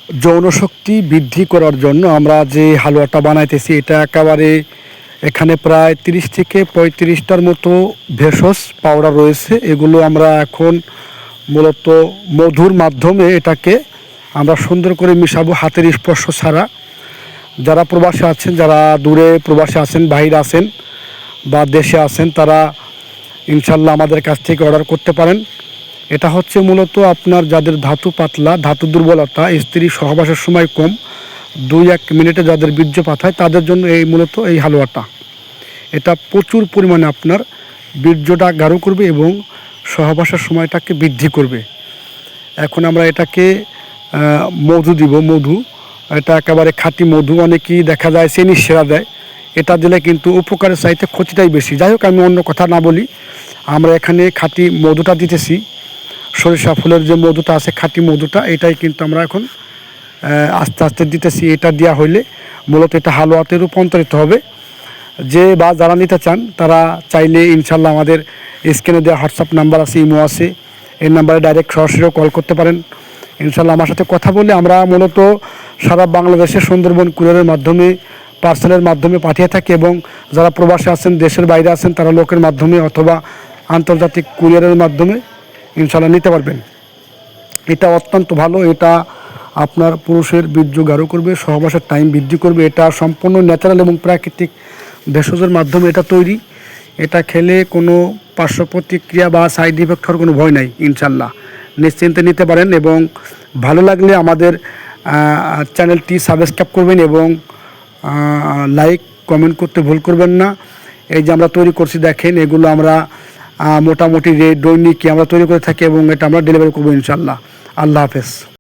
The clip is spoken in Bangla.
যৌন শক্তি বৃদ্ধি করার জন্য আমরা যে হালুয়াটা বানাইতেছি এটা একেবারে এখানে প্রায় 30 থেকে 35টার মতো ভেষজ পাউডার রয়েছে। এগুলো আমরা এখন মূলত মধুর মাধ্যমে এটাকে আমরা সুন্দর করে মিশাবো হাতের স্পর্শ ছাড়া। যারা প্রবাসে আছেন, যারা দূরে প্রবাসে আছেন, বাইরে আছেন বা দেশে আছেন, তারা ইনশাল্লাহ আমাদের কাছ থেকে অর্ডার করতে পারেন। এটা হচ্ছে মূলত আপনার যাদের ধাতু পাতলা, ধাতু দুর্বলতা, স্ত্রী সহবাসের সময় কম, 2-1 মিনিটে যাদের বীর্যপাত হয় তাদের জন্য মূলত এই হালুয়াটা। এটা প্রচুর পরিমাণে আপনার বীর্যটা গাঢ় করবে এবং সহবাসের সময়টাকে বৃদ্ধি করবে। এখন আমরা এটাকে মধু দিব। মধু এটা একেবারে খাঁটি মধু। অনেকেই দেখা যায় চিনি সেরা দেয়, এটা দিলে কিন্তু উপকারের চাইতে ক্ষতিটাই বেশি। যাই হোক, আমি অন্য কথা না বলি, আমরা এখানে খাঁটি মধুটা দিতেছি। সরিষা ফুলের যে মধুটা আছে, খাঁটি মধুটা, এটাই কিন্তু আমরা এখন আস্তে আস্তে দিতেছি। এটা দেওয়া হইলে মূলত এটা হালুয়াতে রূপান্তরিত হবে। যে বা যারা নিতে চান তারা চাইলে ইনশাল্লাহ আমাদের স্ক্রিনে দেওয়া হোয়াটসঅ্যাপ নাম্বার আছে, ইমো আছে, এই নাম্বারে ডাইরেক্ট সরাসরিও কল করতে পারেন। ইনশাল্লাহ আমার সাথে কথা বলে আমরা মূলত সারা বাংলাদেশে সুন্দরবন কুরিয়ারের মাধ্যমে, পার্সেলের মাধ্যমে পাঠিয়ে থাকি এবং যারা প্রবাসে আছেন, দেশের বাইরে আছেন, তারা লোকের মাধ্যমে অথবা আন্তর্জাতিক কুরিয়ারের মাধ্যমে ইনশাল্লাহ নিতে পারবেন। এটা অত্যন্ত ভালো। এটা আপনার পুরুষের বীর্য গাঢ় করবে, সহবাসের টাইম বৃদ্ধি করবে। এটা সম্পূর্ণ ন্যাচারাল এবং প্রাকৃতিক ভেষজের মাধ্যমে এটা তৈরি। এটা খেলে কোনো পার্শ্ব প্রতিক্রিয়া বা সাইড ইফেক্ট হওয়ার কোনো ভয় নাই। ইনশাল্লাহ নিশ্চিন্তে নিতে পারেন এবং ভালো লাগলে আমাদের চ্যানেলটি সাবস্ক্রাইব করবেন এবং লাইক কমেন্ট করতে ভুল করবেন না। এই যে আমরা তৈরি করছি দেখেন, এগুলো আমরা মোটামুটি দৈনিকই আমরা তৈরি করে থাকি এবং এটা আমরা ডেলিভারি করবো ইনশাল্লাহ। আল্লাহ হাফেজ।